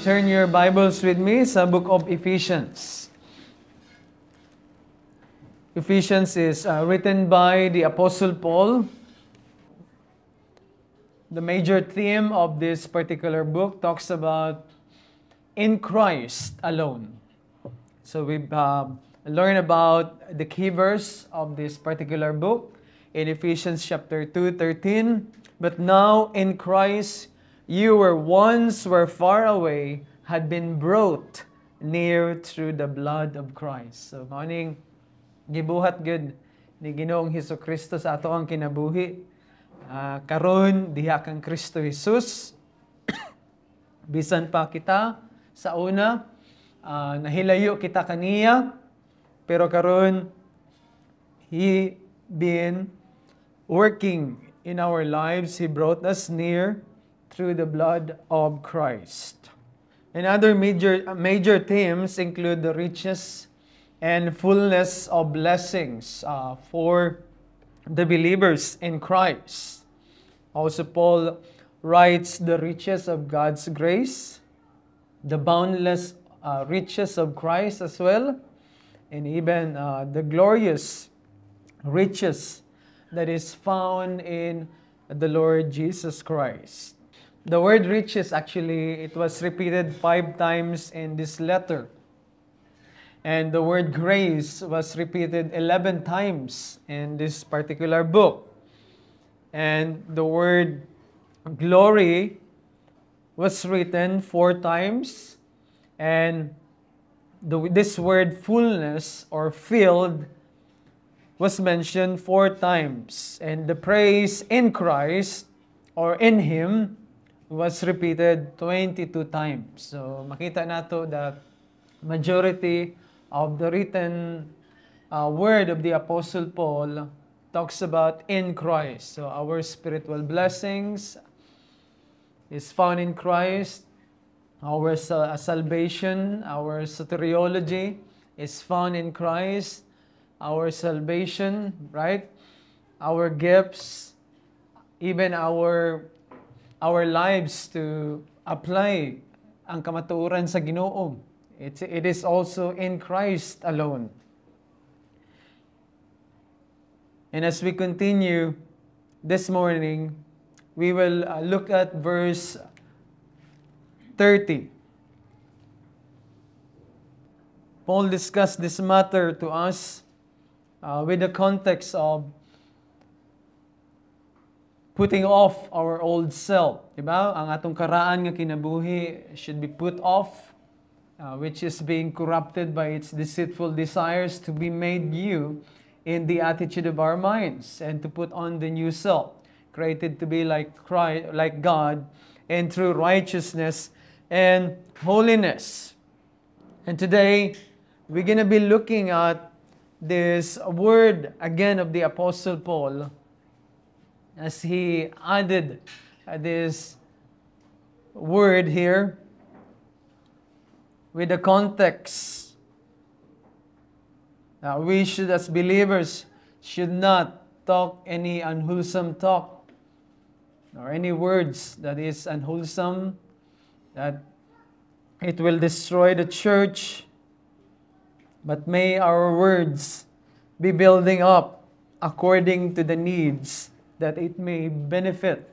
Turn your Bibles with me sa book of Ephesians. Ephesians is written by the Apostle Paul. The major theme of this particular book talks about in Christ alone. So we've learned about the key verse of this particular book in Ephesians chapter 2:13. But now in Christ you were far away, had been brought near through the blood of Christ. So, maning gibuhat gud ni Ginoong Hesukristo sa ato ang kinabuhi. Karon diha kang Kristo Jesus. Bisan pa kita sa una, nahilayo kita kaniya, pero karon He been working in our lives. He brought us near through the blood of Christ. And other major themes include the riches and fullness of blessings for the believers in Christ. Also, Paul writes the riches of God's grace, the boundless riches of Christ as well, and even the glorious riches that is found in the Lord Jesus Christ. The word riches, actually, it was repeated 5 times in this letter. And the word grace was repeated 11 times in this particular book. And the word glory was written 4 times. And this word fullness or filled was mentioned 4 times. And the praise in Christ or in Him was repeated 22 times. So, makita nato that majority of the written word of the Apostle Paul talks about in Christ. So, our spiritual blessings is found in Christ. Our salvation, our soteriology is found in Christ. Our salvation, right? Our gifts, even our lives to apply ang kamatuoran sa Ginoo. It is also in Christ alone. And as we continue this morning, we will look at verse 30. Paul discussed this matter to us with the context of putting off our old self. Diba? Ang atong karaan nga kinabuhi should be put off, which is being corrupted by its deceitful desires, to be made new in the attitude of our minds, and to put on the new self, created to be like Christ, like God, and through righteousness and holiness. And today, we're going to be looking at this word again of the Apostle Paul, as he added this word here with the context. We should, as believers, should not talk any unwholesome talk or any words that is unwholesome, that it will destroy the church. But may our words be building up according to the needs, that it may benefit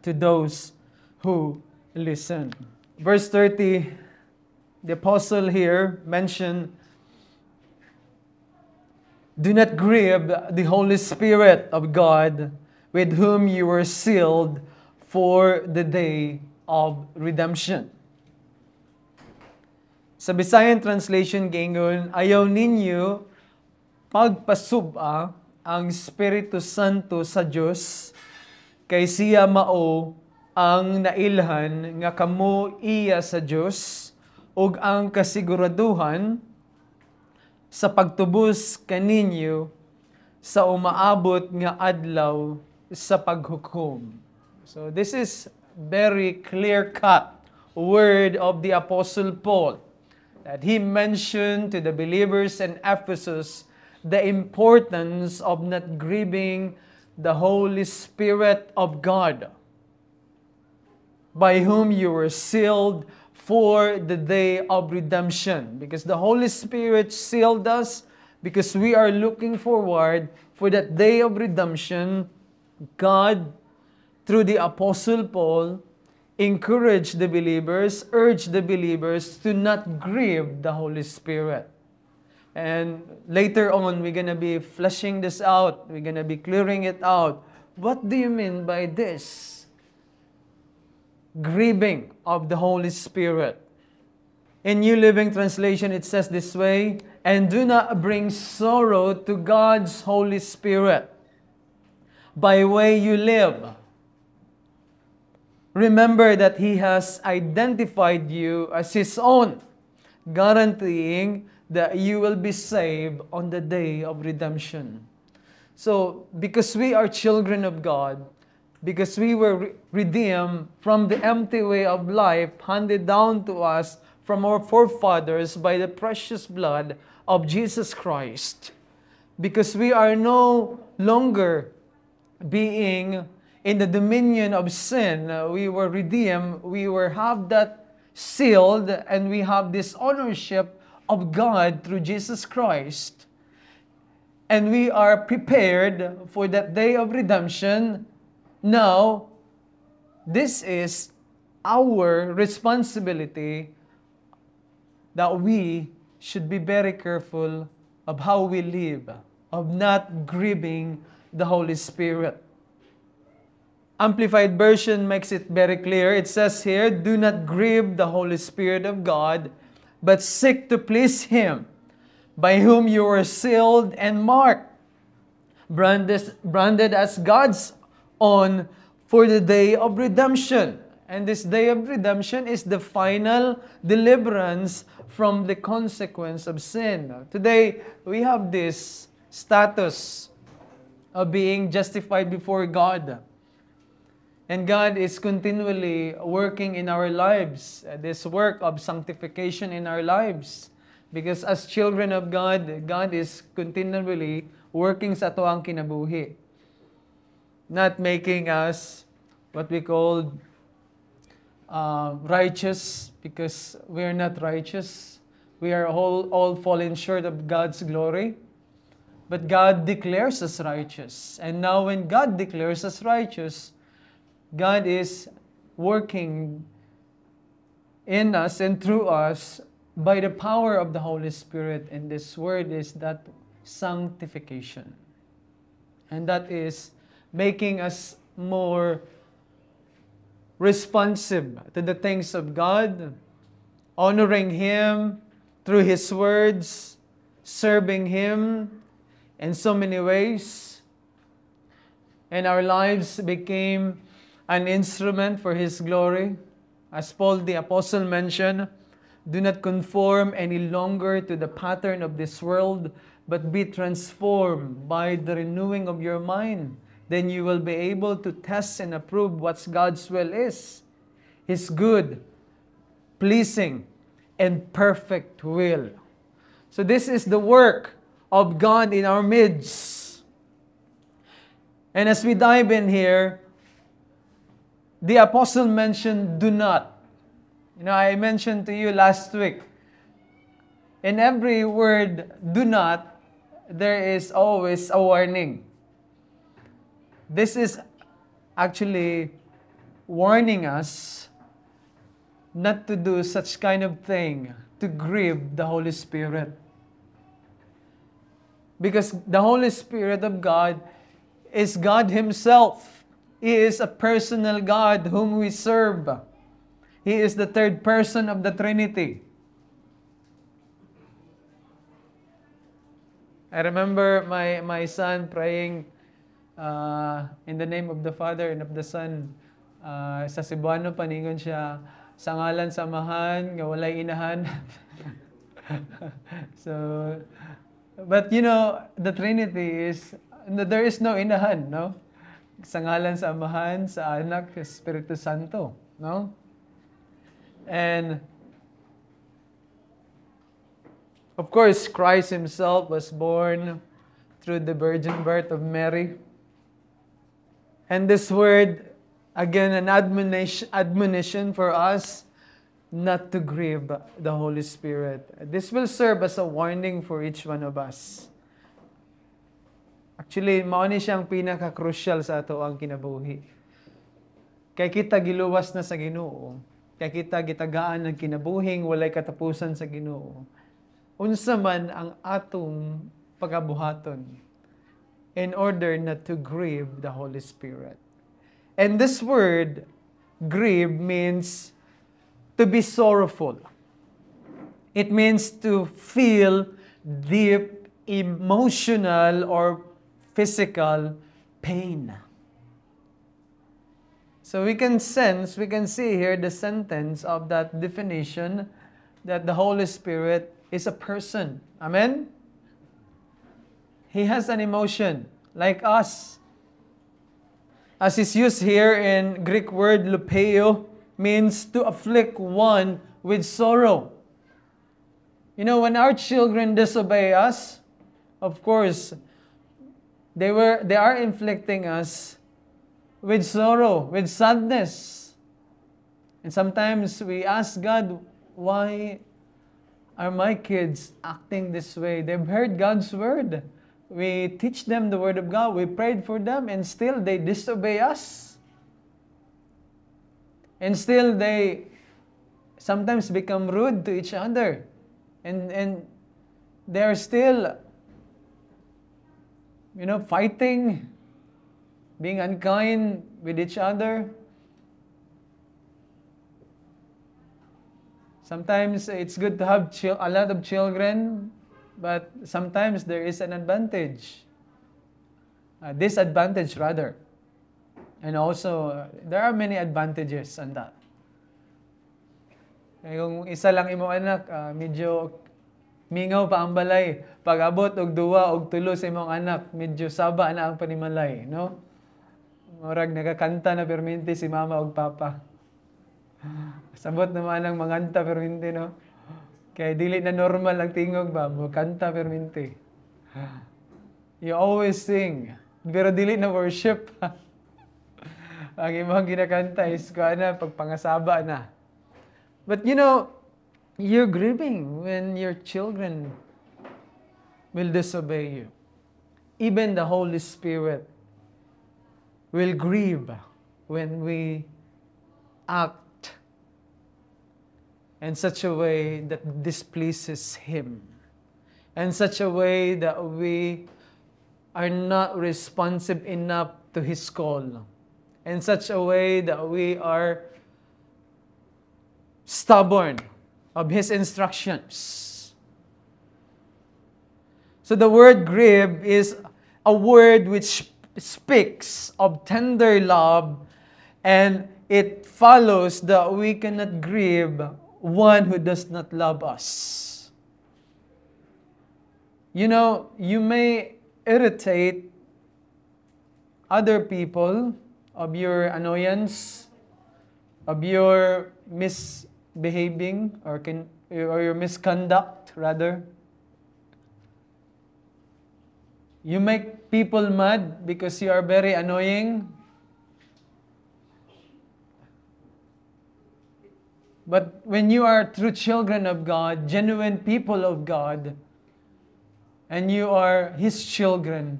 to those who listen. Verse 30, the apostle here mentioned, do not grieve the Holy Spirit of God, with whom you were sealed for the day of redemption. Sa Visayan translation gingon, ayaw ninyo pagpasuba ang Espiritu Santo sa Dios, kay siya mao ang nailhan nga kamo iya sa Dios, ug ang kasiguraduhan sa pagtubos kaninyo sa umaabot nga adlaw sa paghukom. So this is very clear-cut word of the Apostle Paul, that he mentioned to the believers in Ephesus the importance of not grieving the Holy Spirit of God, by whom you were sealed for the day of redemption. Because the Holy Spirit sealed us, because we are looking forward for that day of redemption. God, through the Apostle Paul, encouraged the believers, urged the believers to not grieve the Holy Spirit. And later on, we're going to be fleshing this out. We're going to be clearing it out. What do you mean by this? Grieving of the Holy Spirit. In New Living Translation, it says this way, and do not bring sorrow to God's Holy Spirit by way you live. Remember that He has identified you as His own, guaranteeing that you will be saved on the day of redemption. So, because we are children of God, because we were redeemed from the empty way of life handed down to us from our forefathers by the precious blood of Jesus Christ, because we are no longer being in the dominion of sin, we were redeemed, have that sealed, and we have this ownership of God through Jesus Christ. And we are prepared for that day of redemption. Now, this is our responsibility, that we should be very careful of how we live, of not grieving the Holy Spirit. Amplified Version makes it very clear. It says here, do not grieve the Holy Spirit of God, but seek to please Him, by whom you were sealed and marked, branded as God's own for the day of redemption. And this day of redemption is the final deliverance from the consequence of sin. Today, we have this status of being justified before God. And God is continually working in our lives, this work of sanctification in our lives. Because as children of God, God is continually working sa atoang kinabuhi. Not making us what we call righteous, because we are not righteous. We are all fallen short of God's glory. But God declares us righteous. And now when God declares us righteous, God is working in us and through us by the power of the Holy Spirit. And this word is that sanctification. And that is making us more responsive to the things of God, honoring Him through His words, serving Him in so many ways. And our lives became an instrument for His glory. As Paul the Apostle mentioned, do not conform any longer to the pattern of this world, but be transformed by the renewing of your mind. Then you will be able to test and approve what God's will is, His good, pleasing, and perfect will. So this is the work of God in our midst. And as we dive in here, the apostle mentioned, do not. I mentioned to you last week, in every word, do not, there is always a warning. This is actually warning us not to do such kind of thing, to grieve the Holy Spirit. Because the Holy Spirit of God is God Himself. He is a personal God whom we serve. He is the third person of the Trinity. I remember my son praying in the name of the Father and of the Son. Sa Cebuano, paningon siya, sa ngalan samahan, nga walay inahan. So, but the Trinity is, there is no inahan, no? Sa ngalan sa Amahan, sa Anak, sa Espiritu Santo, no? And of course, Christ Himself was born through the virgin birth of Mary. And this word, again, an admonition for us not to grieve the Holy Spirit. This will serve as a warning for each one of us. Actually, mao ni siyang pinaka-crucial sa ato ang kinabuhi. Kay kita giluwas na sa Ginoo, kay kita gitagaan ng kinabuhing walay katapusan sa Ginoo. Unsa man ang atong pagabuhaton in order not to grieve the Holy Spirit. And this word, grieve, means to be sorrowful. It means to feel deep emotional or physical pain. So we can see here the sentence of that definition that the Holy Spirit is a person. Amen? He has an emotion like us. As is used here in Greek word lupeo, means to afflict one with sorrow. You know, when our children disobey us, of course, they are inflicting us with sorrow, with sadness. And sometimes we ask God, why are my kids acting this way? They've heard God's word. We teach them the word of God. We prayed for them, and still they disobey us. And still they sometimes become rude to each other. And they're still, fighting, being unkind with each other. Sometimes it's good to have a lot of children, but sometimes there is an advantage. Disadvantage rather. And also, there are many advantages on that. Kaya kung isa lang imong anak, medyo mingaw pa ang balay. Pag abot og duwa og tulo sa imong anak, medyo saba na ang panimalay, no? Murag nakakanta na perminti si mama og papa. Sabot naman ang manganta perminti, no? Kaya dili na normal ang tingog ba, mo kanta perminti. You always sing, pero dili na worship. Ang imong ginakanta is pagpangasaba na. But you're grieving when your children will disobey you. Even the Holy Spirit will grieve when we act in such a way that displeases Him, in such a way that we are not responsive enough to His call, in such a way that we are stubborn of His instructions. So the word grieve is a word which speaks of tender love, and it follows that we cannot grieve one who does not love us. You may irritate other people of your annoyance, of your misbehaving, or your misconduct, rather. You make people mad because you are very annoying. But when you are true children of God, genuine people of God, and you are His children,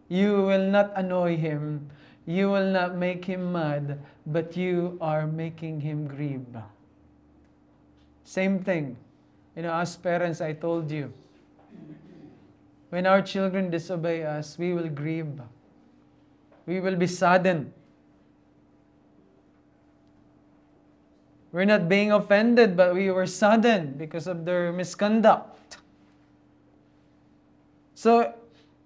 you will not annoy Him. You will not make Him mad, but you are making Him grieve. Same thing. As parents, I told you, when our children disobey us, we will grieve. We will be saddened. We're not being offended, but we were saddened because of their misconduct. So,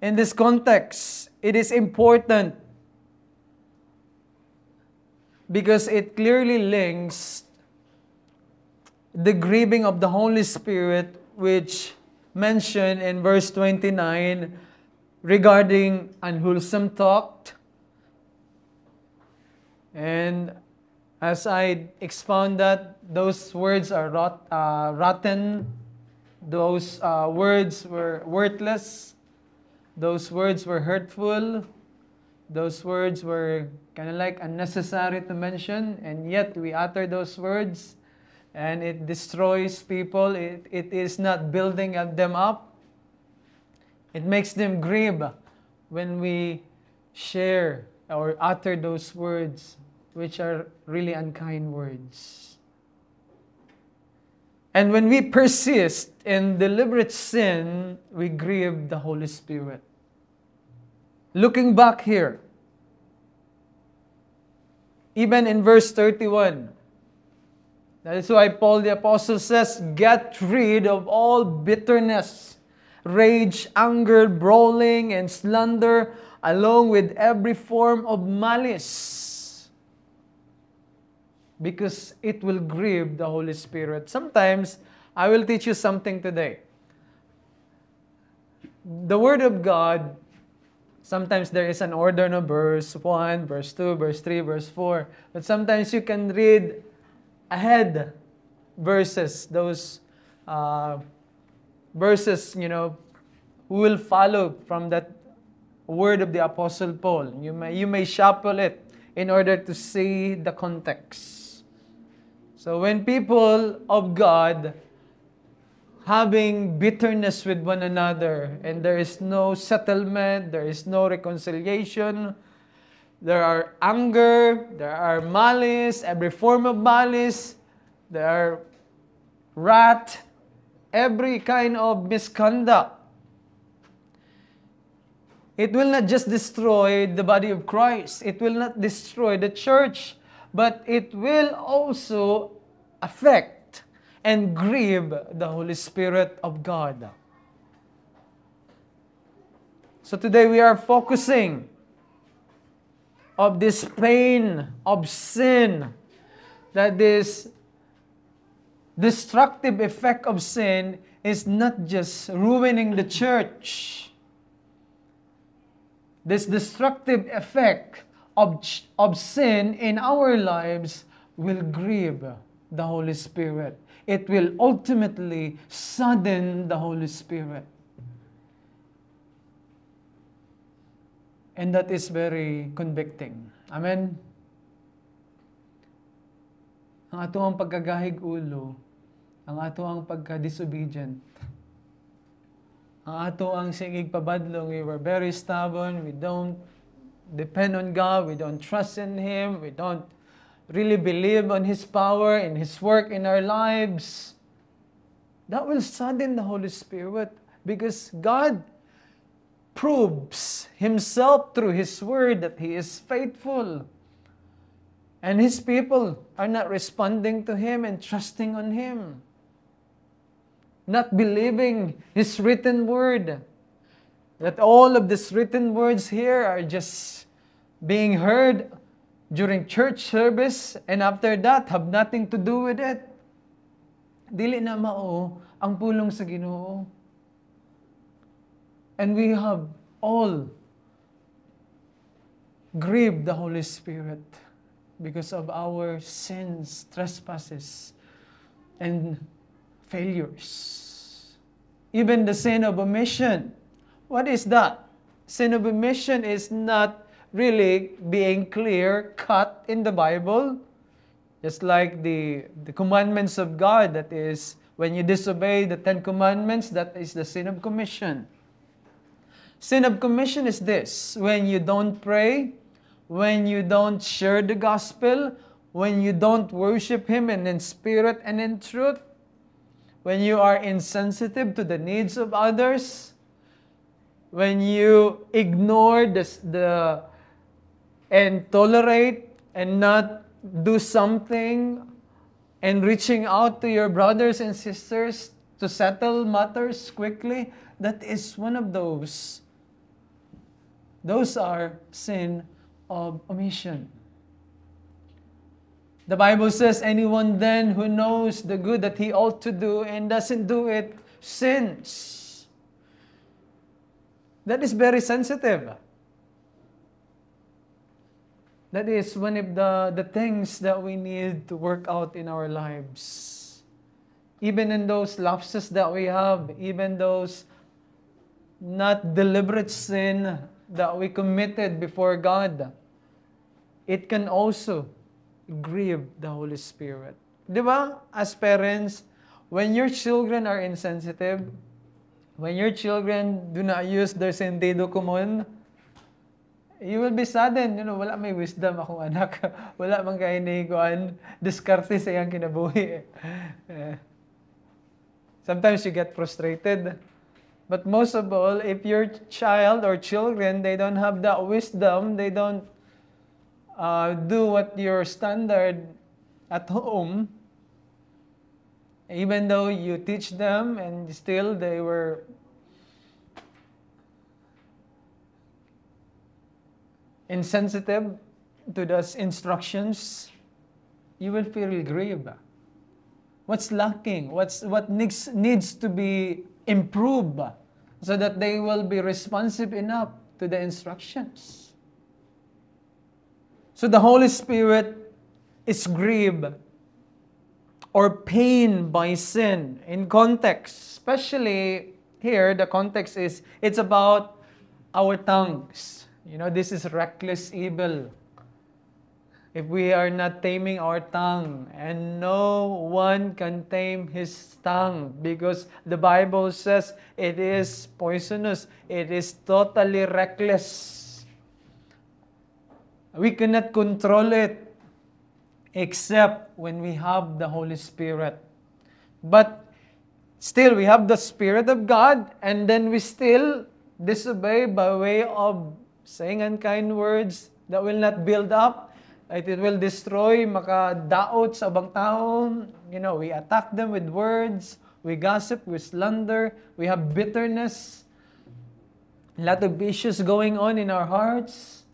in this context, it is important because it clearly links the grieving of the Holy Spirit, which mentioned in verse 29 regarding unwholesome talk. And as I expound that, those words are rotten. Those words were worthless. Those words were hurtful. Those words were kind of like unnecessary to mention, and yet we utter those words and it destroys people. It is not building them up. It makes them grieve when we share or utter those words which are really unkind words. And when we persist in deliberate sin, we grieve the Holy Spirit. Looking back here, even in verse 31, that is why Paul the Apostle says, get rid of all bitterness, rage, anger, brawling, and slander, along with every form of malice, because it will grieve the Holy Spirit. Sometimes, I will teach you something today. The Word of God, sometimes there is an order, no? Verse 1, verse 2, verse 3, verse 4. But sometimes you can read ahead verses, those verses, who will follow from that word of the Apostle Paul. You may shuffle it in order to see the context. So when people of God having bitterness with one another, and there is no settlement, there is no reconciliation, there are anger, there are malice, every form of malice, there are wrath, every kind of misconduct. It will not just destroy the body of Christ. It will not destroy the church, but it will also affect and grieve the Holy Spirit of God. So today we are focusing of this pain of sin, that this destructive effect of sin is not just ruining the church. This destructive effect of sin in our lives will grieve the Holy Spirit. It will ultimately sadden the Holy Spirit. And that is very convicting. Amen? Ang ato ang pagkagahig ulo, ang ato ang pagka-disobedient, ang ato ang singig pabadlong, we were very stubborn, we don't depend on God, we don't trust in Him, we don't really believe on His power, in His work in our lives. That will sadden the Holy Spirit, because God proves Himself through His Word that He is faithful. And His people are not responding to Him and trusting on Him. Not believing His written Word. That all of these written words here are just being heard during church service, and after that, have nothing to do with it. Dili na mao ang pulong sa Ginoo. And we have all grieved the Holy Spirit because of our sins, trespasses, and failures. Even the sin of omission. What is that? Sin of omission is not really being clear-cut in the Bible. Just like the commandments of God, that is, when you disobey the 10 Commandments, that is the sin of commission. Sin of commission is this: when you don't pray, when you don't share the gospel, when you don't worship Him in spirit and in truth, when you are insensitive to the needs of others, when you ignore and tolerate and not do something and reaching out to your brothers and sisters to settle matters quickly, that is one of those. Those are sin of omission. The Bible says, anyone then who knows the good that he ought to do and doesn't do it, sins. That is very sensitive. That is one of the things that we need to work out in our lives. Even in those lapses that we have, even those not deliberate sin that we committed before God, it can also grieve the Holy Spirit. Di ba? As parents, when your children are insensitive, when your children do not use their sentido común, you will be saddened. You know, wala may wisdom akong anak. Wala man kayo ni kuan, diskarte sa iyang kinabuhi. Sometimes you get frustrated. But most of all, if your child or children, they don't have that wisdom, they don't do what your standard at home, even though you teach them and still they were insensitive to those instructions, you will feel grieved. What's lacking? What needs to be improved so that they will be responsive enough to the instructions? So the Holy Spirit is grieved or pained by sin in context. Especially here, the context is, it's about our tongues. You know, this is reckless evil. If we are not taming our tongue, and no one can tame his tongue because the Bible says it is poisonous, it is totally reckless. We cannot control it except when we have the Holy Spirit. But still, we have the Spirit of God, and then we still disobey by way of saying unkind words that will not build up. It will destroy, makadaot sa abang tao. You know, we attack them with words, we gossip, we slander, we have bitterness, a lot of issues going on in our hearts.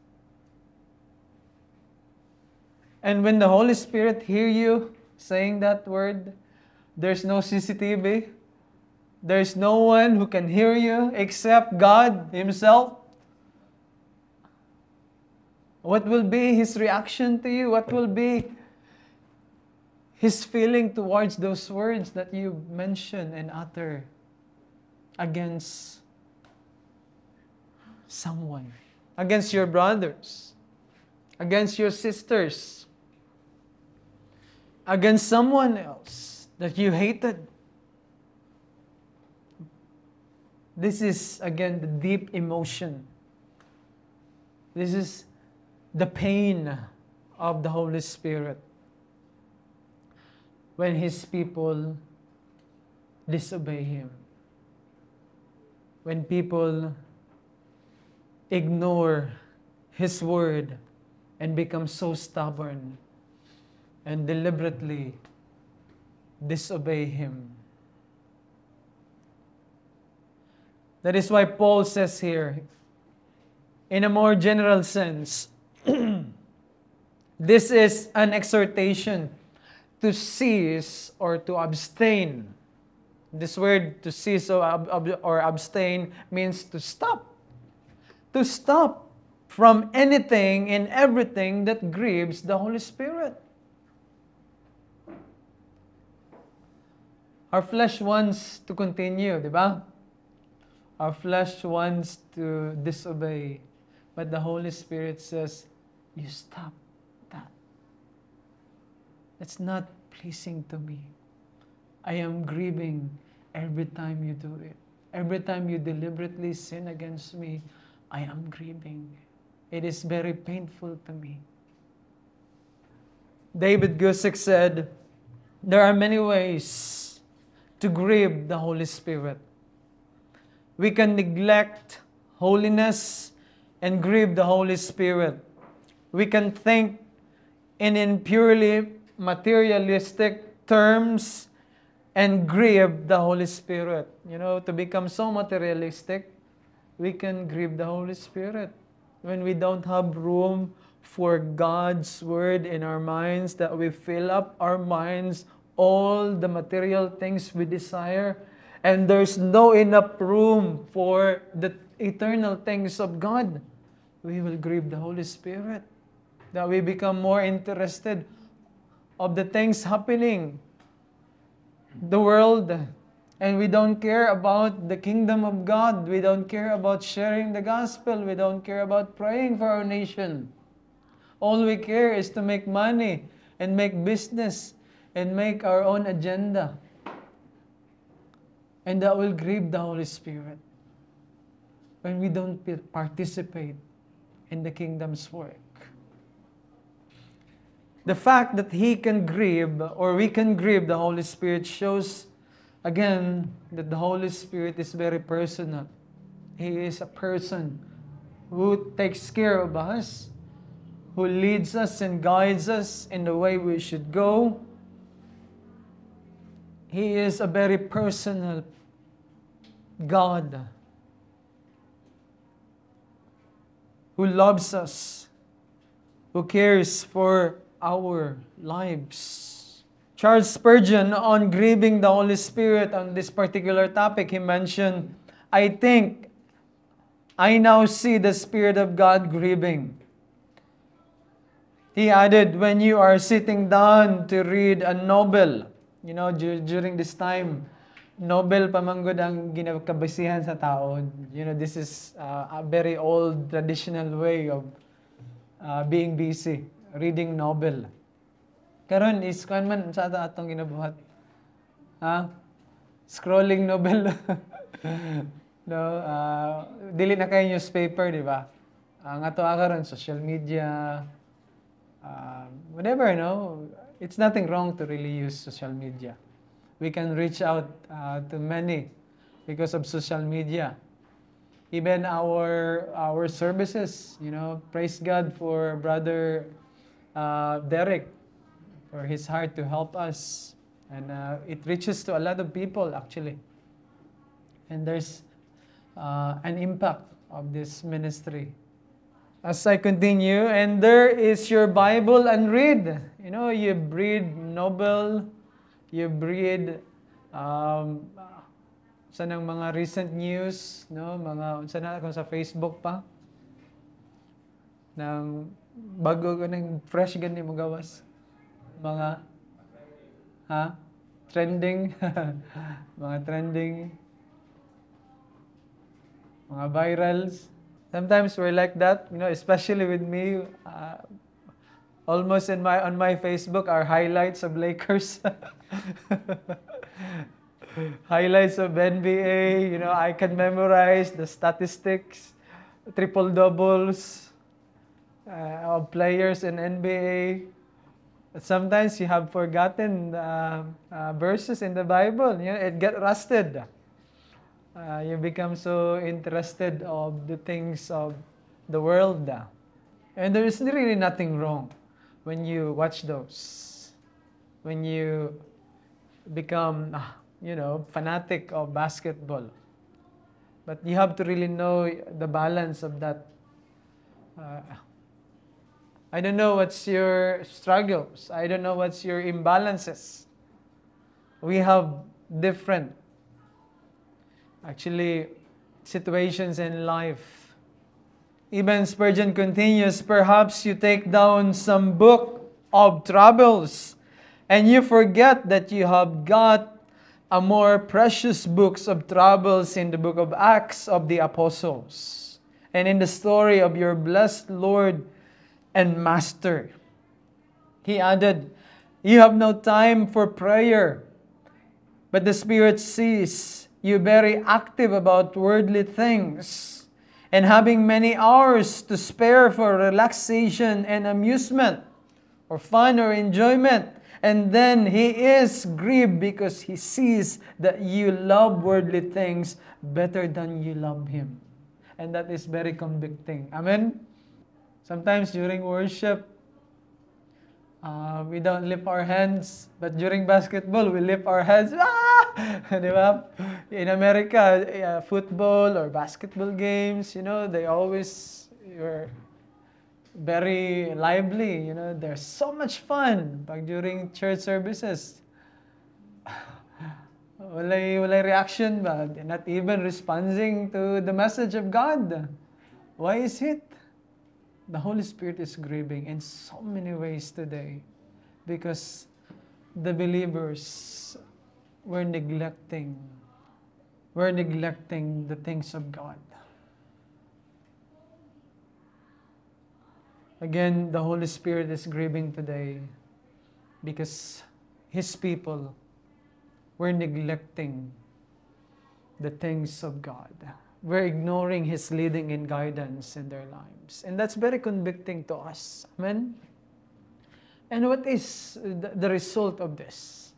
And when the Holy Spirit hear you saying that word, there's no CCTV, there's no one who can hear you except God Himself. What will be His reaction to you? What will be His feeling towards those words that you mention and utter against someone? Against your brothers? Against your sisters? Against someone else that you hated? This is, again, the deep emotion. This is the pain of the Holy Spirit when His people disobey Him. When people ignore His word and become so stubborn and deliberately disobey Him. That is why Paul says here, in a more general sense, this is an exhortation to cease or to abstain. This word to cease or abstain means to stop. To stop from anything and everything that grieves the Holy Spirit. Our flesh wants to continue, di ba? Our flesh wants to disobey. But the Holy Spirit says, you stop that. It's not pleasing to me. I am grieving every time you do it. Every time you deliberately sin against me, I am grieving. It is very painful to me. David Gusick said, there are many ways to grieve the Holy Spirit. We can neglect holiness and grieve the Holy Spirit. We can think in purely materialistic terms and grieve the Holy Spirit. You know, to become so materialistic, we can grieve the Holy Spirit when we don't have room for God's Word in our minds, that we fill up our minds all the material things we desire, and there's no enough room for the eternal things of God. We will grieve the Holy Spirit. That we become more interested of the things happening in the world, and we don't care about the kingdom of God. We don't care about sharing the gospel. We don't care about praying for our nation. All we care is to make money and make business and make our own agenda. And that will grieve the Holy Spirit when we don't participate in the kingdom's work. The fact that He can grieve, or we can grieve the Holy Spirit, shows again that the Holy Spirit is very personal. He is a person who takes care of us, who leads us and guides us in the way we should go. He is a very personal God who loves us, who cares for our lives. Charles Spurgeon, on grieving the Holy Spirit on this particular topic, he mentioned, I think I now see the Spirit of God grieving. He added, when you are sitting down to read a novel, during this time, novel pamanggod ang ginakabasihan sa tao. This is a very old traditional way of being busy, reading novel. Karon is kuan man sa atong ginabuhat. Scrolling novel. No, dili na kay newspaper, di ba? Ang ato karon social media, whatever, no? It's nothing wrong to really use social media. We can reach out to many because of social media. Even our services, praise God for Brother Derek, for his heart to help us. And it reaches to a lot of people, actually. And there's an impact of this ministry. As I continue, and there is your Bible and read. You read novel, you read sanang mga recent news, no? Mga sana kung sa Facebook pa. Nang bago ko nang fresh gani mo gawas. Mga trending mga trending, mga virals. Sometimes we're like that, especially with me. Almost on my Facebook are highlights of Lakers, highlights of NBA. I can memorize the statistics, triple doubles of players in NBA. But sometimes you have forgotten verses in the Bible. It get rusted. You become so interested of the things of the world. And there is really nothing wrong when you watch those. When you become, fanatic of basketball. But you have to really know the balance of that. I don't know what's your struggles. I don't know what's your imbalances. We have different situations in life. Even Spurgeon continues, perhaps you take down some book of troubles and you forget that you have got a more precious books of troubles in the book of Acts of the Apostles and in the story of your blessed Lord and Master. He added, you have no time for prayer, but the Spirit sees you very active about worldly things and having many hours to spare for relaxation and amusement or fun or enjoyment. And then He is grieved because He sees that you love worldly things better than you love Him. And that is very convicting. Amen? Sometimes during worship, we don't lift our hands, but during basketball, we lift our hands. Di ba? In America, football or basketball games, they always were very lively. There's so much fun pag during church services. Walay reaction ba? Not even responding to the message of God. Why is it? The Holy Spirit is grieving in so many ways today because the believers were neglecting the things of God. Again, the Holy Spirit is grieving today because His people were neglecting the things of God. We're ignoring His leading and guidance in their lives. And that's very convicting to us. Amen? And what is the result of this?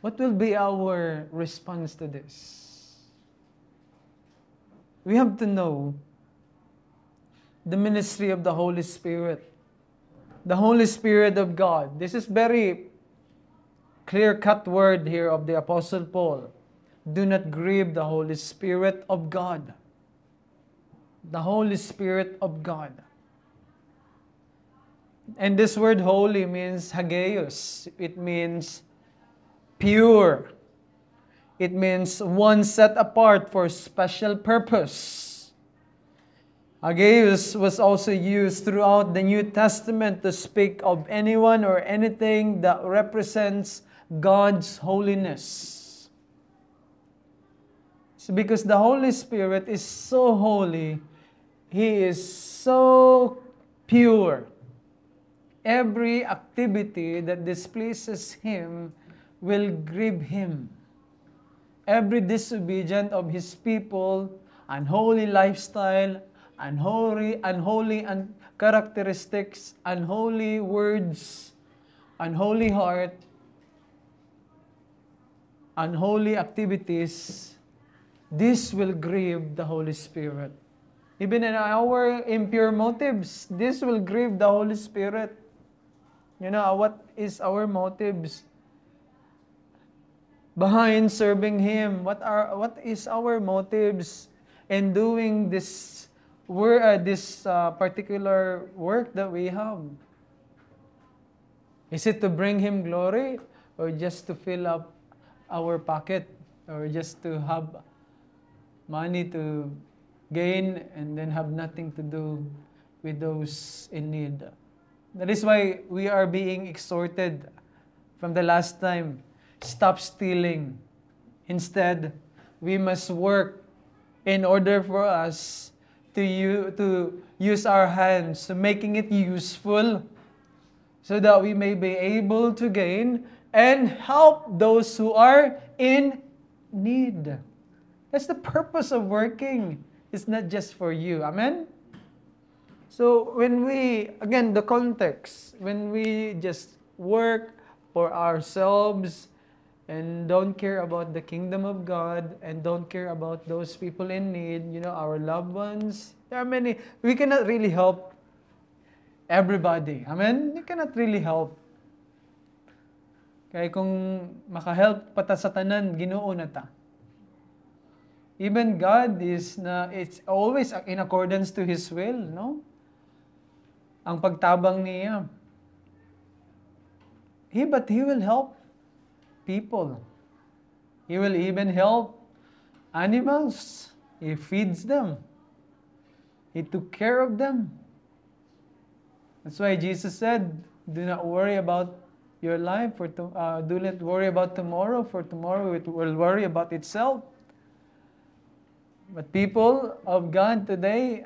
What will be our response to this? We have to know the ministry of the Holy Spirit. The Holy Spirit of God. This is very clear-cut word here of the Apostle Paul. Do not grieve the Holy Spirit of God. The Holy Spirit of God. And this word holy means hagios. It means pure. It means one set apart for special purpose. Hagios was also used throughout the New Testament to speak of anyone or anything that represents God's holiness. So because the Holy Spirit is so holy, He is so pure. Every activity that displeases Him will grieve Him. Every disobedience of His people, unholy lifestyle, unholy characteristics, unholy words, unholy heart, unholy activities, this will grieve the Holy Spirit. Even in our impure motives, this will grieve the Holy Spirit. You know, what is our motives behind serving Him? What is our motives in doing this particular work that we have? Is it to bring Him glory, or just to fill up our pocket, or just to have money to gain and then have nothing to do with those in need? That is why we are being exhorted from the last time, stop stealing. Instead, we must work in order for us to use our hands, so making it useful, so that we may be able to gain and help those who are in need. That's the purpose of working. It's not just for you. Amen? So when we, again, the context, when we just work for ourselves and don't care about the kingdom of God and don't care about those people in need, you know, our loved ones, there are many, we cannot really help everybody. Amen? You cannot really help. Kaya kung makahelp pata sa tanan, Ginoo na ta. Even God it's always in accordance to His will, no? Ang pagtabang niya. But He will help people. He will even help animals. He feeds them. He took care of them. That's why Jesus said, do not worry about your life, do not worry about tomorrow, for tomorrow it will worry about itself. But people of God today,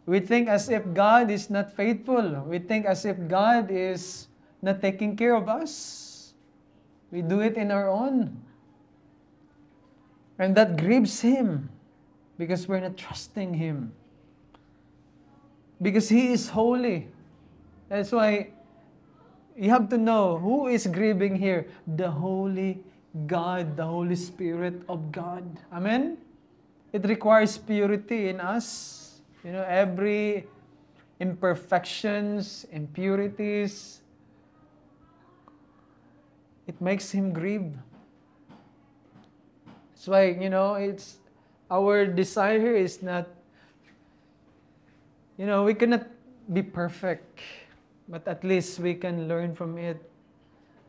we think as if God is not faithful. We think as if God is not taking care of us. We do it in our own. And that grieves Him because we're not trusting Him. Because He is holy. That's why you have to know who is grieving here. The Holy God, the Holy Spirit of God. Amen? It requires purity in us. You know, every imperfections, impurities, it makes Him grieve. That's why, you know, it's our desire is not, you know, we cannot be perfect, but at least we can learn from it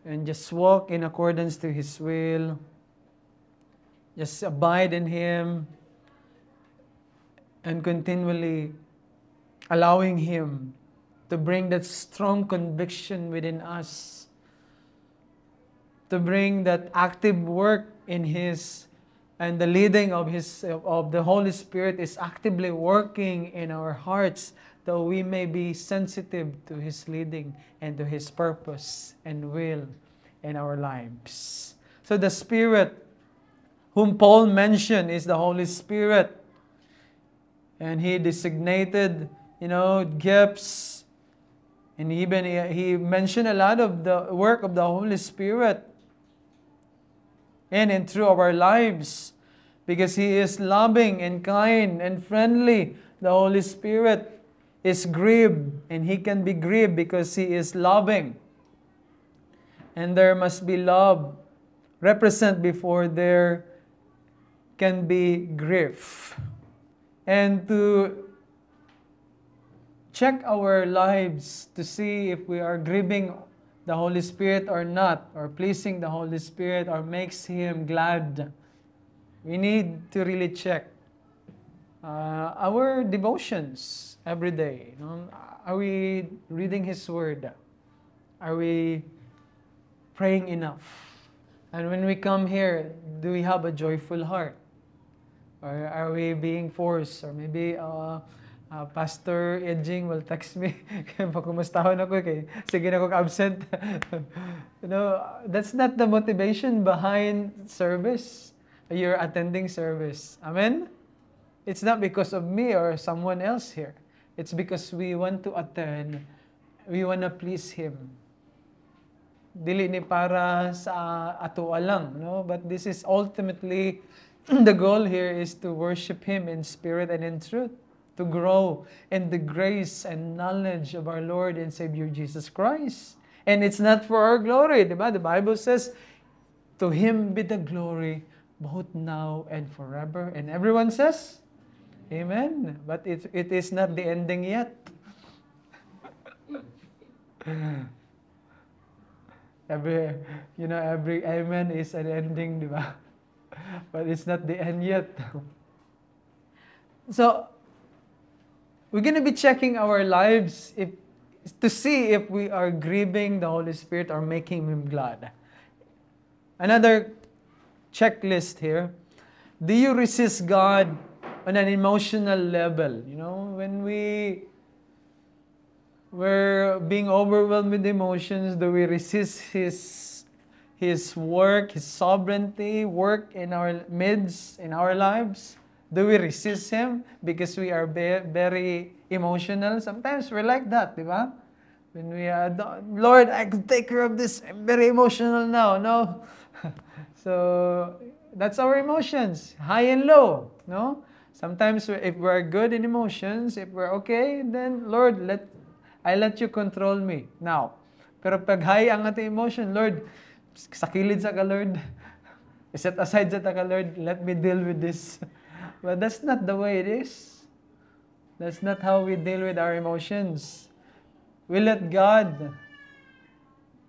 and just walk in accordance to His will. Just abide in Him and continually allowing Him to bring that strong conviction within us, to bring that active work in His, and the leading of the Holy Spirit is actively working in our hearts that we may be sensitive to His leading and to His purpose and will in our lives. So the Spirit whom Paul mentioned is the Holy Spirit. And he designated, gifts. And even he mentioned a lot of the work of the Holy Spirit in and through our lives. Because He is loving and kind and friendly. The Holy Spirit is grieved. And He can be grieved because He is loving. And there must be love represent before there can be grief. And to check our lives to see if we are grieving the Holy Spirit or not, or pleasing the Holy Spirit, or makes Him glad. We need to really check our devotions every day. Are we reading His Word? Are we praying enough? And when we come here, do we have a joyful heart? Or are we being forced? Or maybe Pastor Edging will text me. Pagkumustahon ako kay sige na ako absent. That's not the motivation behind service. You're attending service. Amen? It's not because of me or someone else here. It's because we want to attend. We want to please Him. Dili ni para sa atoa lang, but this is ultimately the goal here is to worship Him in spirit and in truth, to grow in the grace and knowledge of our Lord and Savior Jesus Christ. And it's not for our glory, diba? The Bible says, to Him be the glory both now and forever. And everyone says, Amen. But it is not the ending yet. Every amen is an ending, diba? But it's not the end yet. So, we're going to be checking our lives to see if we are grieving the Holy Spirit or making Him glad. Another checklist here. Do you resist God on an emotional level? When we're being overwhelmed with emotions, do we resist His work, His sovereignty, work in our midst, in our lives? Do we resist Him because we are very emotional? Sometimes we're like that, di ba? When we are, Lord, I could take care of this. I'm very emotional now. No? So, that's our emotions, high and low. No? Sometimes if we're good in emotions, if we're okay, then Lord, I let you control me. Now, pero pag high ang ating emotion, Lord, sa kilid sa ka, Lord. Set aside sa ka, Lord. Let me deal with this. But that's not the way it is. That's not how we deal with our emotions. We let God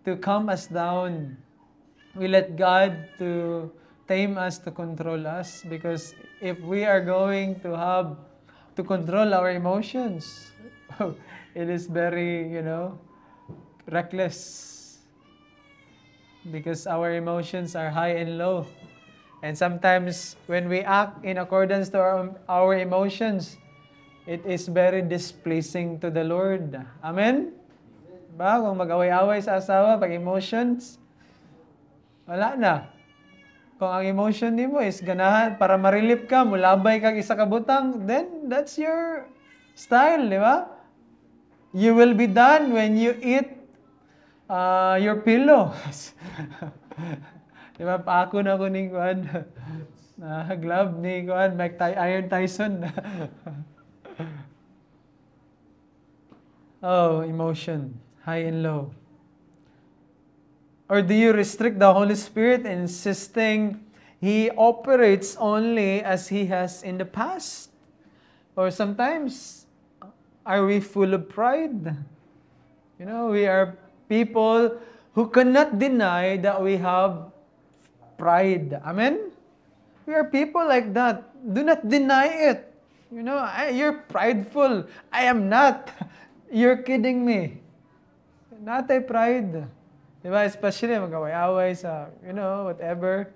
to calm us down. We let God to tame us, to control us. Because if we are going to have to control our emotions, it is very, reckless. Because our emotions are high and low. And sometimes when we act in accordance to our emotions, it is very displeasing to the Lord. Amen? Ba? Kung mag-away-away sa asawa, pag emotions, wala na. Kung ang emotion mo is ganahan, para marilip ka, mulabay kag isa ka butang, then that's your style, di ba? You will be done when you eat your pillow. Di ba? Paako na ko ni Kuan. Glove ni Kuan, Iron Tyson. Oh, emotion. High and low. Or do you restrict the Holy Spirit, insisting He operates only as He has in the past? Or sometimes, are we full of pride? We are people who cannot deny that we have pride. Amen? We are people like that. Do not deny it. You're prideful. I am not. You're kidding me. Not a pride. Diba? Especially mag-away-away sa, whatever.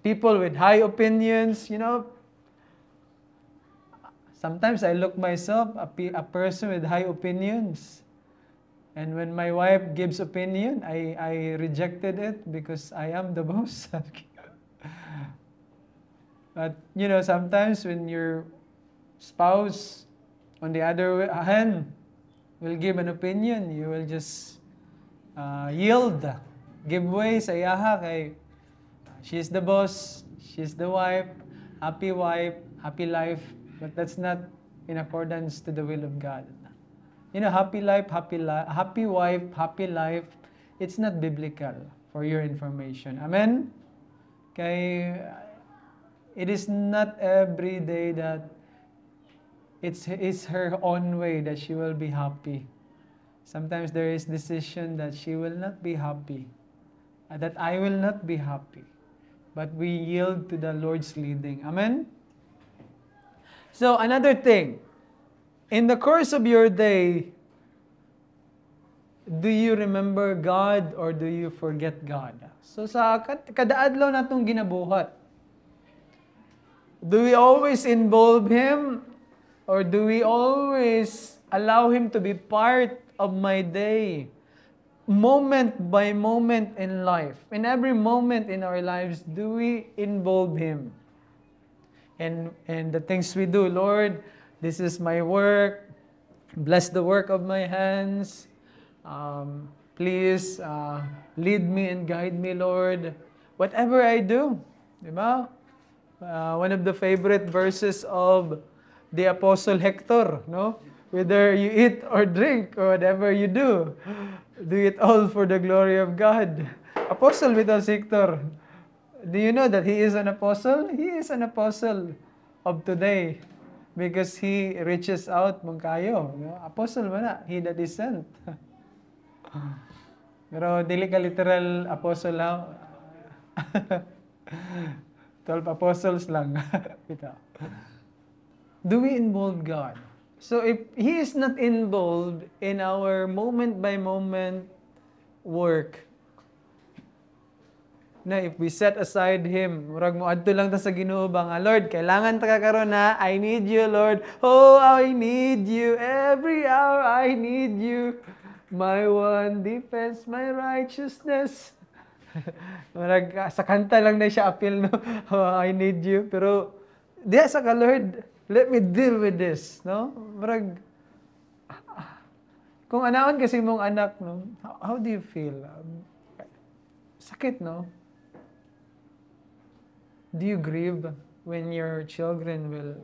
People with high opinions, Sometimes I look myself a person with high opinions. And when my wife gives opinion, I rejected it because I am the boss. But, sometimes when your spouse, on the other hand, will give an opinion, you will just yield. Give way sa iyaha kay she's the boss, she's the wife, happy life. But that's not in accordance to the will of God. Happy life, happy wife, happy life, it's not biblical for your information. Amen? Kay it is not every day that it's her own way that she will be happy. Sometimes there is decision that she will not be happy, that I will not be happy. But we yield to the Lord's leading. Amen? So another thing, in the course of your day, do you remember God or do you forget God? So sa kadaadlaw natong ginabuhat, do we always involve Him or do we always allow Him to be part of my day? Moment by moment in life, in every moment in our lives, do we involve Him? And the things we do, Lord, this is my work. Bless the work of my hands. Please lead me and guide me, Lord. Whatever I do, diba? One of the favorite verses of the Apostle Hector, no? Whether you eat or drink or whatever you do it all for the glory of God. Apostle Vital Hector, do you know that he is an apostle? He is an apostle of today because he reaches out mong kayo. No? Apostle ba na? He that is sent. Pero dili ka literal apostle ha. 12 apostles lang. Do we involve God? So if He is not involved in our moment-by-moment work, na if we set aside Him, murag mo adto lang ta sa Ginoo ba nga, Lord, kailangan ta karon na, I need you, Lord. Oh, I need you. Every hour I need you. My one defense, my righteousness. Murag, sa kanta lang na siya appeal, no? Oh, I need you. Pero, diya sa ka, Lord, let me deal with this, no? Murag, kung anaon kasi mong anak, no? How do you feel? Sakit, no? Do you grieve when your children will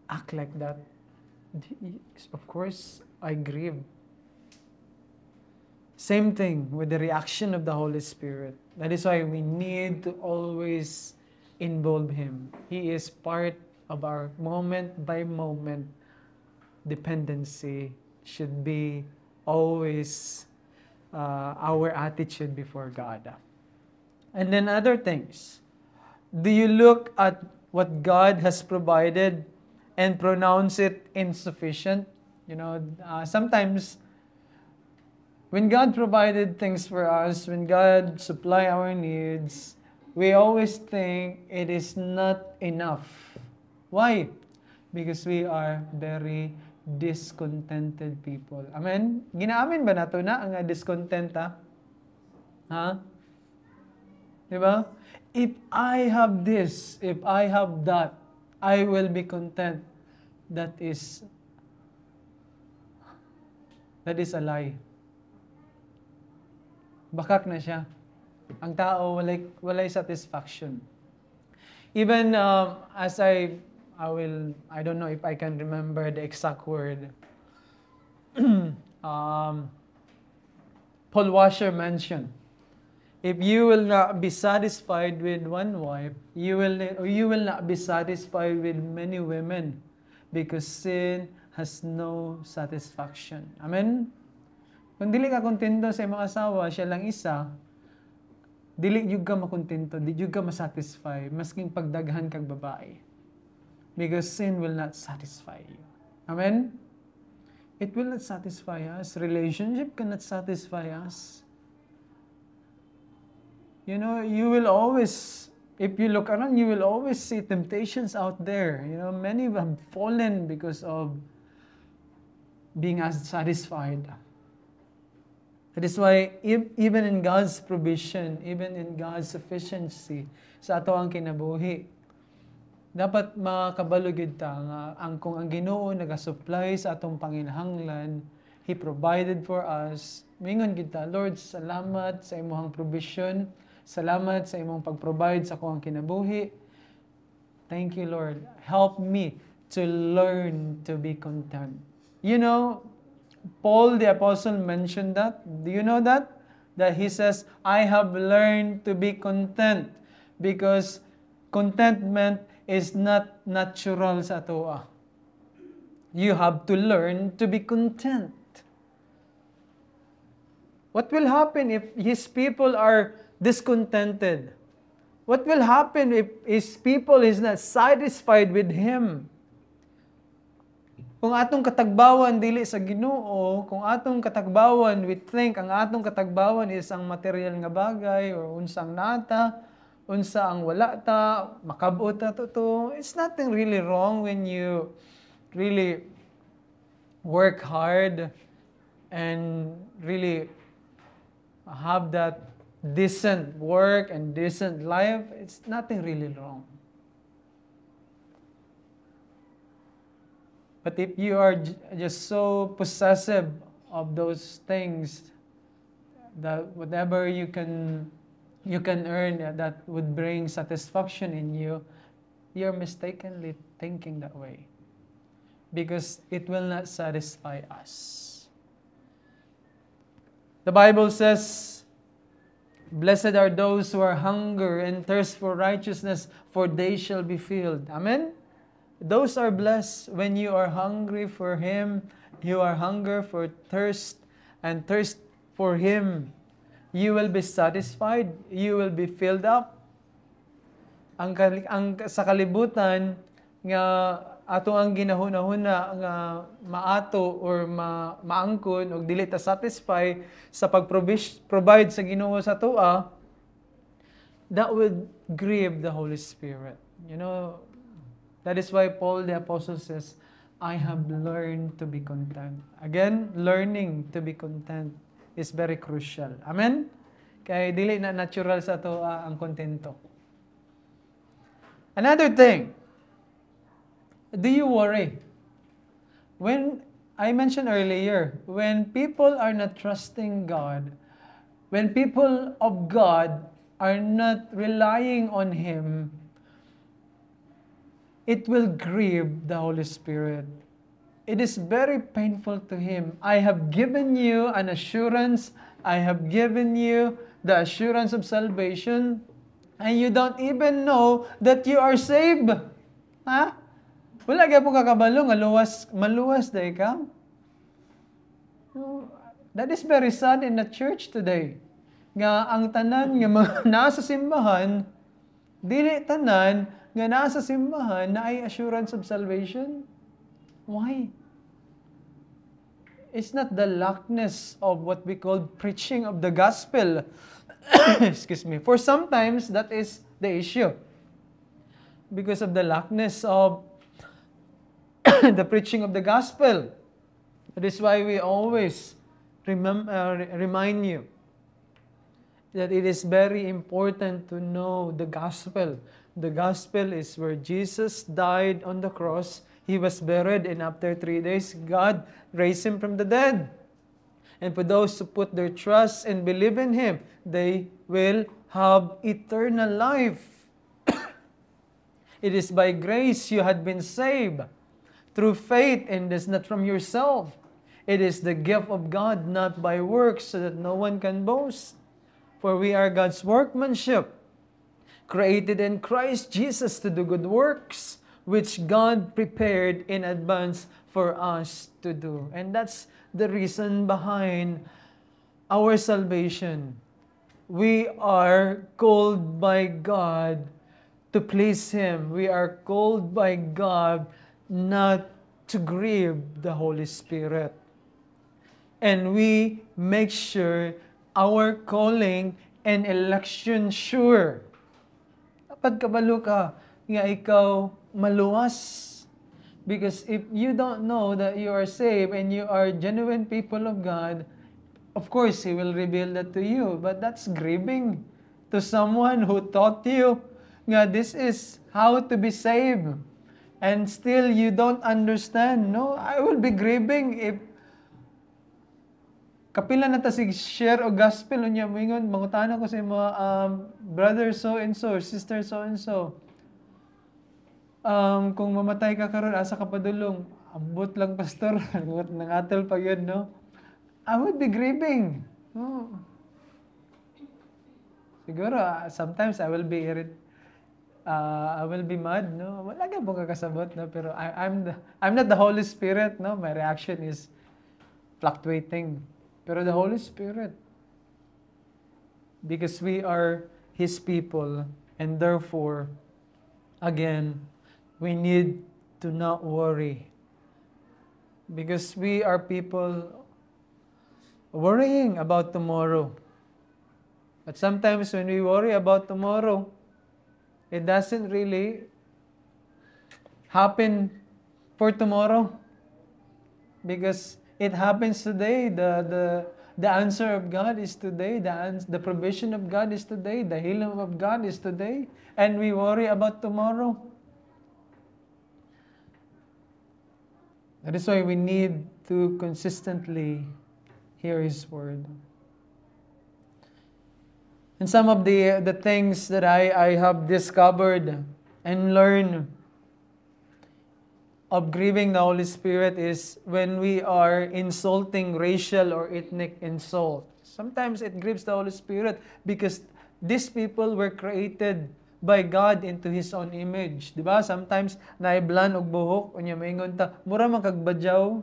act like that? Of course, I grieve. Same thing with the reaction of the Holy Spirit. That is why we need to always involve Him. He is part of our moment-by-moment dependency. Should be always our attitude before God. And then other things. Do you look at what God has provided and pronounce it insufficient? Sometimes when God provided things for us, when God supply our needs, we always think it is not enough. Why? Because we are very discontented people. Amen? Ginaamin ba nato na ang discontent, ha? Ha? Diba? If I have this, if I have that, I will be content. That is a lie. Bakak na siya. Ang tao walay satisfaction. Even as I don't know if I can remember the exact word. Paul Washer mentioned, if you will not be satisfied with one wife, you will not be satisfied with many women, because sin has no satisfaction. Amen? Kung dili ka kontento sa imong asawa, siya lang isa, dili jud ka makontento, di jud ka masatisfy, masking pagdaghan kag babae. Because sin will not satisfy you. Amen? It will not satisfy us. Relationship cannot satisfy us. You will always, if you look around, you will always see temptations out there. You know, many have fallen because of being satisfied. That is why even in God's provision, even in God's sufficiency sa ato ang kinabuhi, dapat makabalugid ta nga kung ang Ginoo nagasupply sa atong panginahanglan, He provided for us. Mingon kita, Lord, salamat sa imong provision. Salamat sa imong pag-provide sa akong kinabuhi. Thank you, Lord. Help me to learn to be content. You know, Paul the Apostle mentioned that. Do you know that? That he says, I have learned to be content because contentment is not natural sa atoa. You have to learn to be content. What will happen if His people are discontented? What will happen if His people is not satisfied with Him? Kung atong katagbawan dili sa Ginoo, kung atong katagbawan we think ang atong katagbawan is ang material nga bagay or unsang nata, unsa ang wala ta, makabot ta to, it's nothing really wrong when you really work hard and really have that decent work and decent life. It's nothing really wrong. But if you are just so possessive of those things that whatever you can earn that would bring satisfaction in you, you're mistakenly thinking that way. Because it will not satisfy us. The Bible says, blessed are those who are hunger and thirst for righteousness, for they shall be filled. Amen? Those are blessed when you are hungry for Him, you are hunger for thirst, and thirst for Him. You will be satisfied, you will be filled up. Ang sa kalibutan nga ato ang ginahuna-huna nga maato or maangkon o dili ta satisfy sa pag-provide sa Ginoo sa toa, that would grieve the Holy Spirit. You know, that is why Paul the Apostle says, I have learned to be content. Again, learning to be content is very crucial. Amen? Kaya dili na natural sa toa ang kontento. Another thing, do you worry? When I mentioned earlier, when people are not trusting God, when people of God are not relying on Him, it will grieve the Holy Spirit. It is very painful to Him. I have given you an assurance. I have given you the assurance of salvation, and you don't even know that you are saved. Ha? Wala kaya po kakabalo nga maluwas dahi ka. That is very sad in the church today. Nga ang tanan nga mga nasa simbahan, dili tanan nga nasa simbahan na ay assurance of salvation. Why? It's not the lackness of what we call preaching of the gospel. Excuse me. For sometimes that is the issue. Because of the lackness of the preaching of the gospel. That is why we always remind you that it is very important to know the gospel. The gospel is where Jesus died on the cross, He was buried, and after 3 days, God raised Him from the dead. And for those who put their trust and believe in Him, they will have eternal life. It is by grace you had been saved, through faith, and this not from yourself. It is the gift of God, not by works, so that no one can boast. For we are God's workmanship, created in Christ Jesus to do good works, which God prepared in advance for us to do. And that's the reason behind our salvation. We are called by God to please Him. We are called by God not to grieve the Holy Spirit. And we make sure our calling and election sure. pagkabalo ka, nga ikaw maluwas. Because if you don't know that you are saved and you are genuine people of God, of course, He will reveal that to you. But that's grieving to someone who taught you nga this is how to be saved. And still you don't understand. No, I will be grieving if kapila na ta sig share o gospel unya moingon mangutana ko sa mga brother so and so, sister so and so. Kung mamatay ka karon asa ka padulong, ambot lang pastor, nangatol pa yun, no? I would be grieving. No. Siguro, sometimes I will be I will be mad, no? Wala ka po kakasabot, no? Pero I'm not the Holy Spirit, no? My reaction is fluctuating. Pero the Holy Spirit, because we are His people, and therefore, again, we need to not worry. Because we are people worrying about tomorrow. But sometimes when we worry about tomorrow, it doesn't really happen for tomorrow. Because it happens today. The answer of God is today. The provision of God is today. The healing of God is today. And we worry about tomorrow. That is why we need to consistently hear His Word. And some of the things that I have discovered and learned of grieving the Holy Spirit is when we are insulting racial or ethnic insult. Sometimes it grieves the Holy Spirit because these people were created by God into His own image. Diba? Sometimes, naiblan og buhok, unya maingon ta, mura man kag badyaw.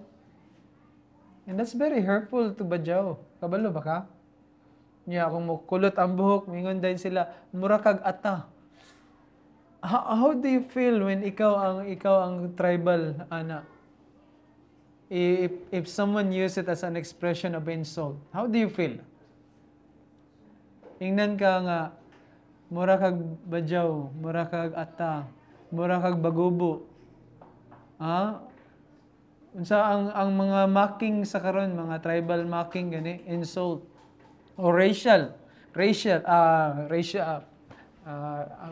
And that's very hurtful to badyaw. Kabalo ba ka? Unya, kung mukulot ang buhok, maingon din sila, mura kag ata. How do you feel when ikaw ang tribal, ana? If someone use it as an expression of insult, how do you feel? Ingnan ka nga, mura kag badyaw, mura kag ata, mura kag bagubo. Unsa ang mga mocking sa karon, mga tribal mocking gani, insult or racial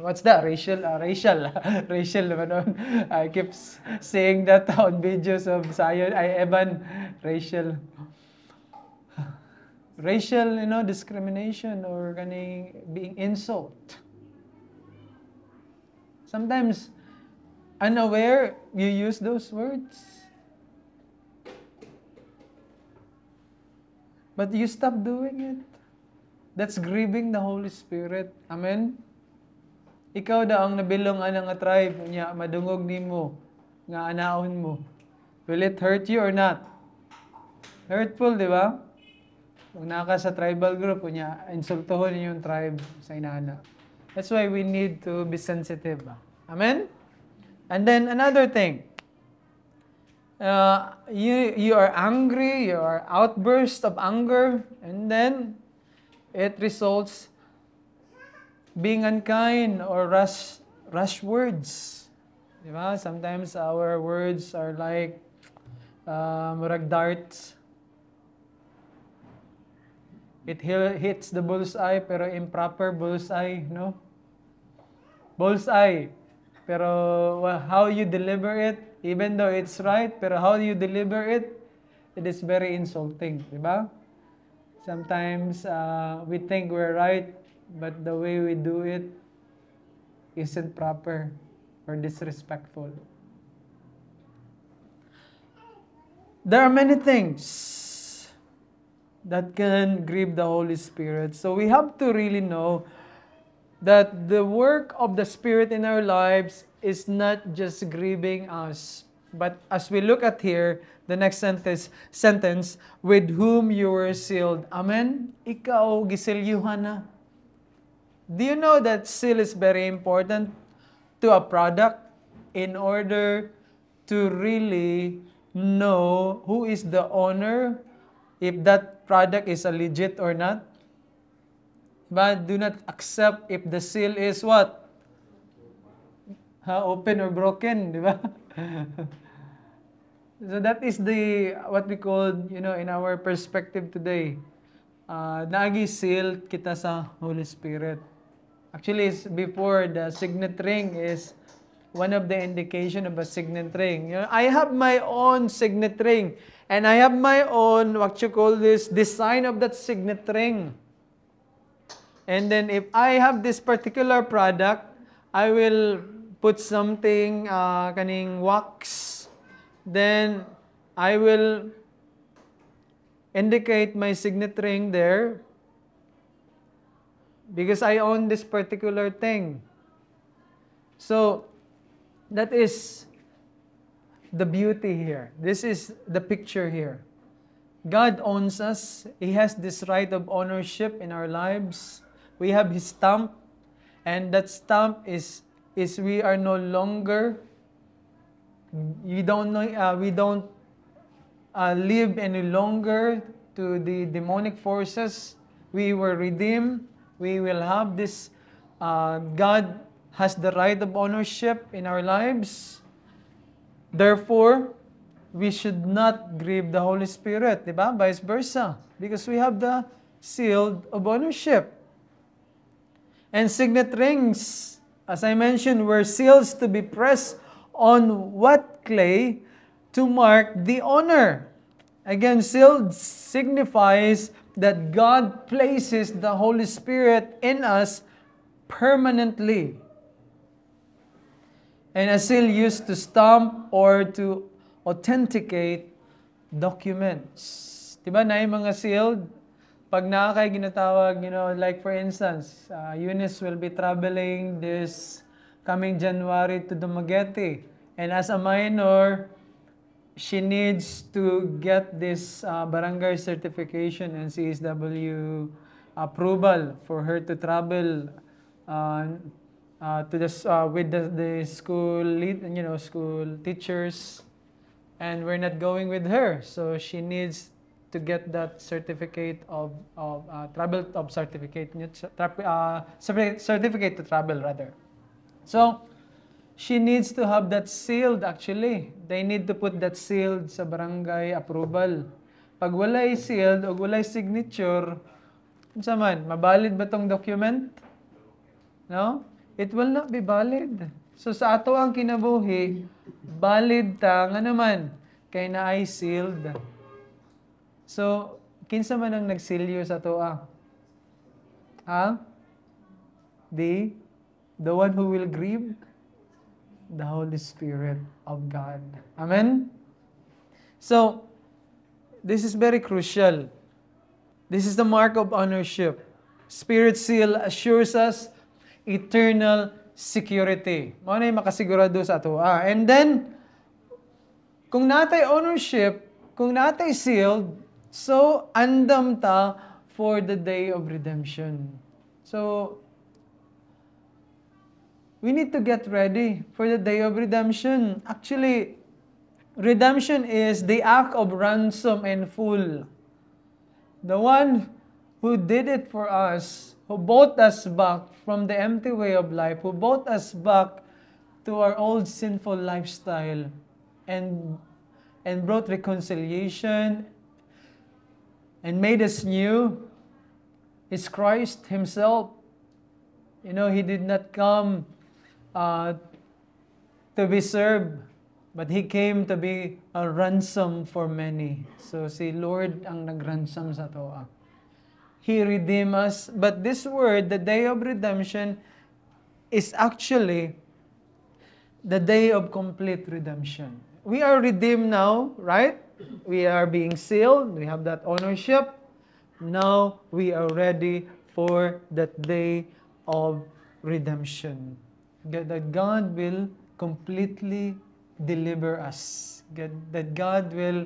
what's that? Racial naman on. I keep saying that on videos of Zion, Evan, racial, discrimination or being insult. Sometimes, unaware, you use those words. But you stop doing it. That's grieving the Holy Spirit. Amen? Ikaw da ang nabilong anang nga tribe, niya madungog nimo nga anaon mo. Will it hurt you or not? Hurtful, di ba? Kung naka sa tribal group, niya insultohon niyo yung tribe sa inana. That's why we need to be sensitive. Amen? And then another thing. You are angry, you are outburst of anger, and then it results being unkind or rush words. Diba? Sometimes our words are like murag darts. It hits the bullseye pero improper bullseye, no? Bullseye. Pero how you deliver it, even though it's right, pero how you deliver it, it is very insulting, diba? Sometimes we think we're right, but the way we do it isn't proper or disrespectful. There are many things that can grieve the Holy Spirit. So we have to really know that the work of the Spirit in our lives is not just grieving us. But as we look at here, the next sentence, with whom you were sealed. Amen? Ikaw, gisilyuhan na. Do you know that seal is very important to a product in order to really know who is the owner, if that product is a legit or not? But do not accept if the seal is what? open or broken, di ba? So that is what we call, in our perspective today, naagi sealed kita sa Holy Spirit. Actually, before the signet ring is one of the indication of a signet ring. I have my own signet ring, and I have my own, what you call this, design of that signet ring. And then if I have this particular product, I will put something, kaning wax. Then I will indicate my signet ring there because I own this particular thing. So that is the beauty here. This is the picture here. God owns us. He has this right of ownership in our lives. We have His stamp, and that stamp is we are no longer. We don't live any longer to the demonic forces. We were redeemed. We will have this. God has the right of ownership in our lives. Therefore, we should not grieve the Holy Spirit, diba? Vice versa, because we have the seal of ownership. And signet rings, as I mentioned, were seals to be pressed on what clay to mark the honor. Again, sealed signifies that God places the Holy Spirit in us permanently. And a seal used to stamp or to authenticate documents. Diba na yung mga sealed? Pag nakakay ginatawag, like for instance, Eunice will be traveling this coming January to Dumaguete. And as a minor, she needs to get this barangay certification and CSW approval for her to travel to with the school lead, school teachers. And we're not going with her, so she needs to get that certificate of travel of certificate certificate to travel rather. So she needs to have that sealed actually. They need to put that sealed sa barangay approval. Pag walay sealed o walay signature, unsa man, mabalid ba tong document? No? It will not be valid. So sa ato ang kinabuhi, valid ta nga naman kay naay sealed. So, kinsa man ang nagsilyo sa toa? Ha? The one who will grieve? The Holy Spirit of God. Amen? So, this is very crucial. This is the mark of ownership. Spirit seal assures us eternal security. Mao na yung makasigurado sa toa. And then, kung natay ownership, kung natay sealed, so, andam ta for the day of redemption. So, we need to get ready for the day of redemption. Actually, redemption is the act of ransom and full. The one who did it for us, who bought us back from the empty way of life, who bought us back to our old sinful lifestyle, and brought reconciliation, and made us new, is Christ Himself. He did not come to be served, but He came to be a ransom for many. So si Lord ang nagransom sa toa. He redeemed us. But this word, the day of redemption, is actually the day of complete redemption. We are redeemed now, right? We are being sealed. We have that ownership. Now we are ready for that day of redemption. That God will completely deliver us. That God will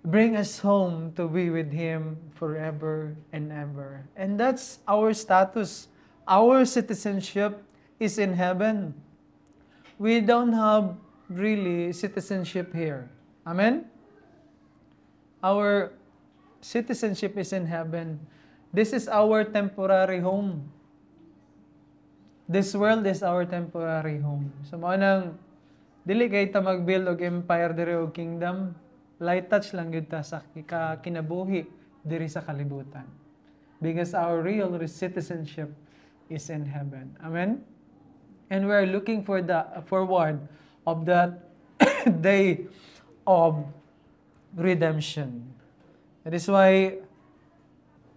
bring us home to be with Him forever and ever. And that's our status. Our citizenship is in heaven. We don't have really citizenship here. Amen? Our citizenship is in heaven. This is our temporary home. This world is our temporary home. So mao nang dili kay ta mag-build og empire diri og kingdom, light touch lang gyud ta sa kinabuhi diri sa kalibutan. Because our real citizenship is in heaven. Amen. And we're looking for the forward of that day of redemption. That is why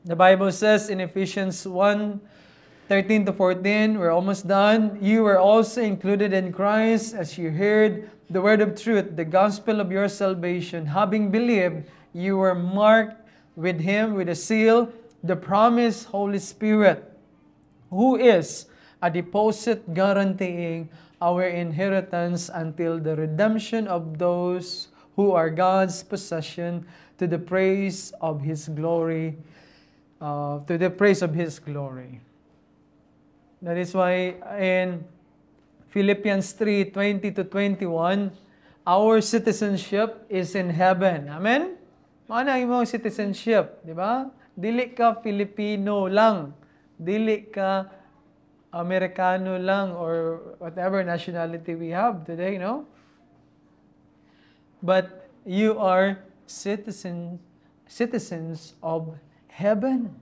the Bible says in Ephesians 1:13-14, we're almost done. You were also included in Christ as you heard the word of truth, the gospel of your salvation. Having believed, you were marked with Him with a seal, the promised Holy Spirit, who is a deposit guaranteeing our inheritance until the redemption of those who are God's possession to the praise of His glory. That is why in Philippians 3:20-21, our citizenship is in heaven. Amen? Ano ang imong citizenship? Di ba? Dili ka Filipino lang. Dili ka Amerikano lang or whatever nationality we have today, no? But you are citizens of heaven,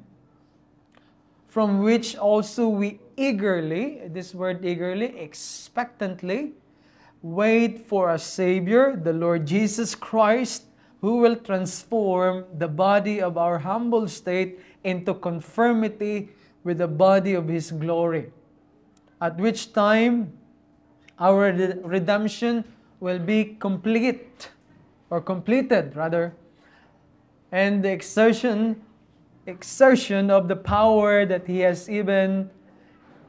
from which also we eagerly, this word eagerly, expectantly, wait for a Savior, the Lord Jesus Christ, who will transform the body of our humble state into conformity with the body of His glory, at which time our redemption will be complete, or completed rather, and the exertion of the power that He has even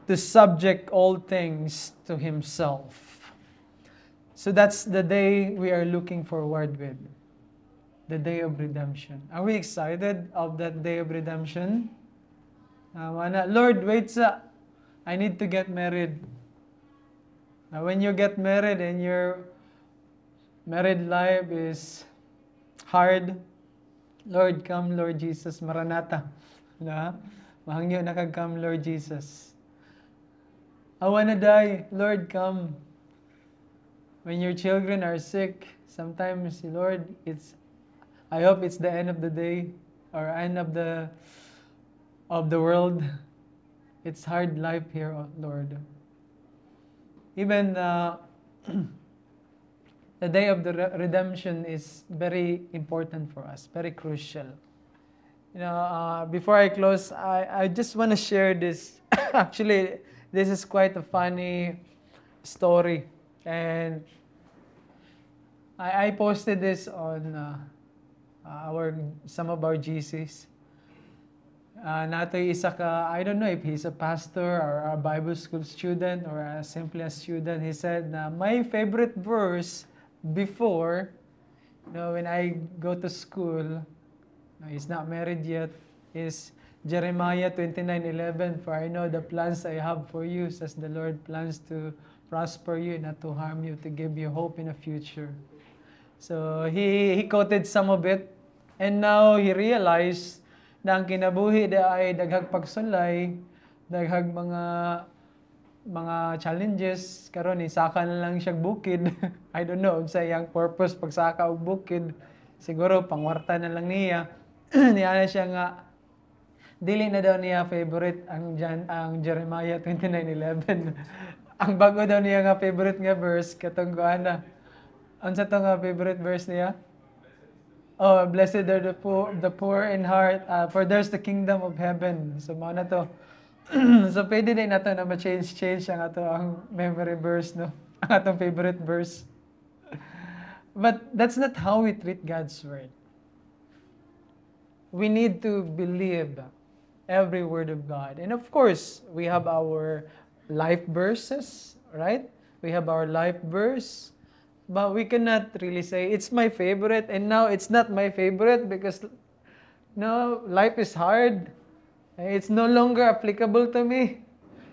to subject all things to Himself. So that's the day we are looking forward with. The day of redemption. Are we excited of that day of redemption? Lord, wait sa, I need to get married. Now, when you get married and your married life is hard, Lord, come, Lord Jesus, Maranatha. Mahangyo na kag-come, Lord Jesus. I wanna die, Lord, come. When your children are sick, sometimes, Lord, I hope it's the end of the day or end of the world. It's hard life here, Lord. Even the day of the redemption is very important for us, very crucial. Before I close, I just want to share this. Actually, this is quite a funny story. And I posted this on some of our GCs. Natoy isa ka, I don't know if he's a pastor or a Bible school student or simply a student. He said na my favorite verse before, when I go to school, he's not married yet, is Jeremiah 29:11. For I know the plans I have for you, says the Lord, plans to prosper you, not to harm you, to give you hope in the future. So he quoted some of it, and now he realized na ang kinabuhi ay daghag pagsulay, daghag mga challenges, karon isaka na lang siya bukid. I don't know sa iyang purpose pagsaka og bukid. Siguro pangwarta na lang niya. Niya na siya nga dili na daw niya favorite ang Jeremiah 29:11. Ang bago daw niya nga favorite nga verse katong kuana. Unsa to nga favorite verse niya? Oh, blessed are the poor in heart, for there's the kingdom of heaven. So mao na to. So pwede din nato na ma-change ang ang memory verse, no? Ang atong favorite verse. But that's not how we treat God's word. We need to believe every word of God. And of course, we have our life verses, right? We have our life verse. But we cannot really say, it's my favorite, and now it's not my favorite because life is hard. It's no longer applicable to me.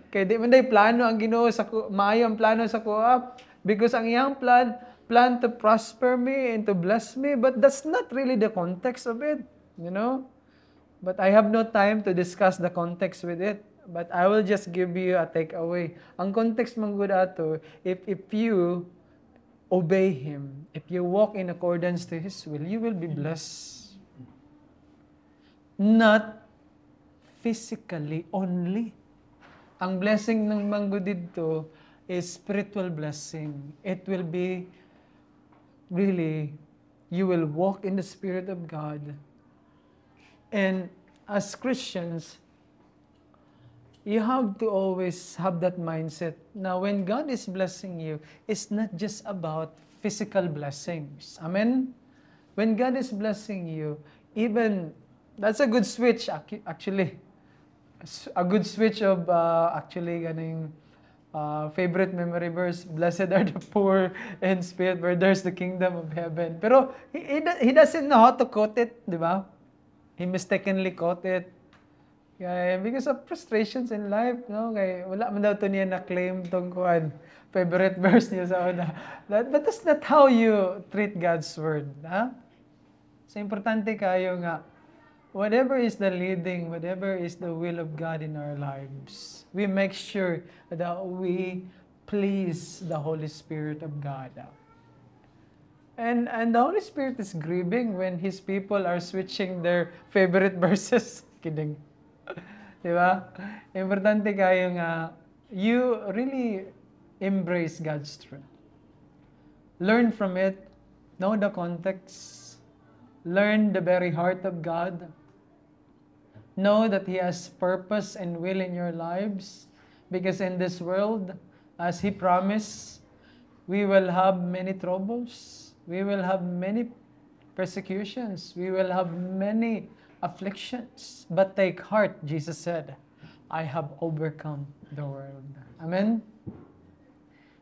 Kaya di man day plano ang Ginoo sa maayo ang plano sa kuha. Because ang iyang plan to prosper me and to bless me, but that's not really the context of it. But I have no time to discuss the context with it. But I will just give you a takeaway. Ang context man gud ato, if you obey Him, if you walk in accordance to His will, you will be blessed. Not physically only. Ang blessing ng manggo dito is spiritual blessing. It will be really, you will walk in the Spirit of God. And as Christians, you have to always have that mindset. Now, when God is blessing you, it's not just about physical blessings. Amen? When God is blessing you, even, that's a good switch, actually. A good switch of, actually, ganing, favorite memory verse, blessed are the poor in spirit, where there's the kingdom of heaven. Pero, he doesn't know how to quote it, di ba? He mistakenly quote it. Kaya, because of frustrations in life, no? Kaya, wala man daw to niya na-claim tong kuhan. Favorite verse niya sa una. But that's not how you treat God's word. Ha? So, importante kayo nga, whatever is the leading, whatever is the will of God in our lives, we make sure that we please the Holy Spirit of God. And the Holy Spirit is grieving when His people are switching their favorite verses. Kidding. Diba? Importante kayo nga, you really embrace God's truth. Learn from it. Know the context. Learn the very heart of God. Know that He has purpose and will in your lives. Because in this world, as He promised, we will have many troubles. We will have many persecutions. We will have many afflictions. But take heart, Jesus said, I have overcome the world. Amen?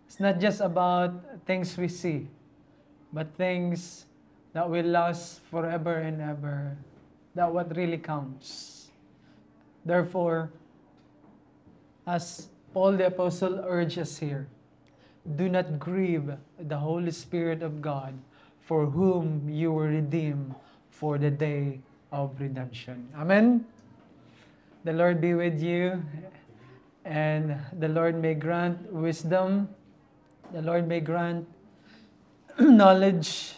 It's not just about things we see, but things that will last forever and ever. That what really counts. Therefore, as Paul the Apostle urges here, do not grieve the Holy Spirit of God, for whom you were redeemed for the day of redemption. Amen? The Lord be with you, and the Lord may grant wisdom, the Lord may grant knowledge,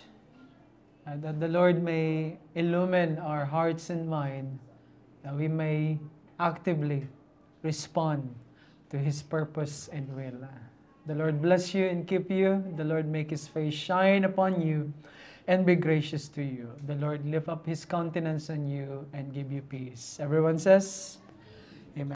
that the Lord may illumine our hearts and mind, that we may actively respond to His purpose and will. The Lord bless you and keep you. The Lord make His face shine upon you and be gracious to you. The Lord lift up His countenance on you and give you peace. Everyone says,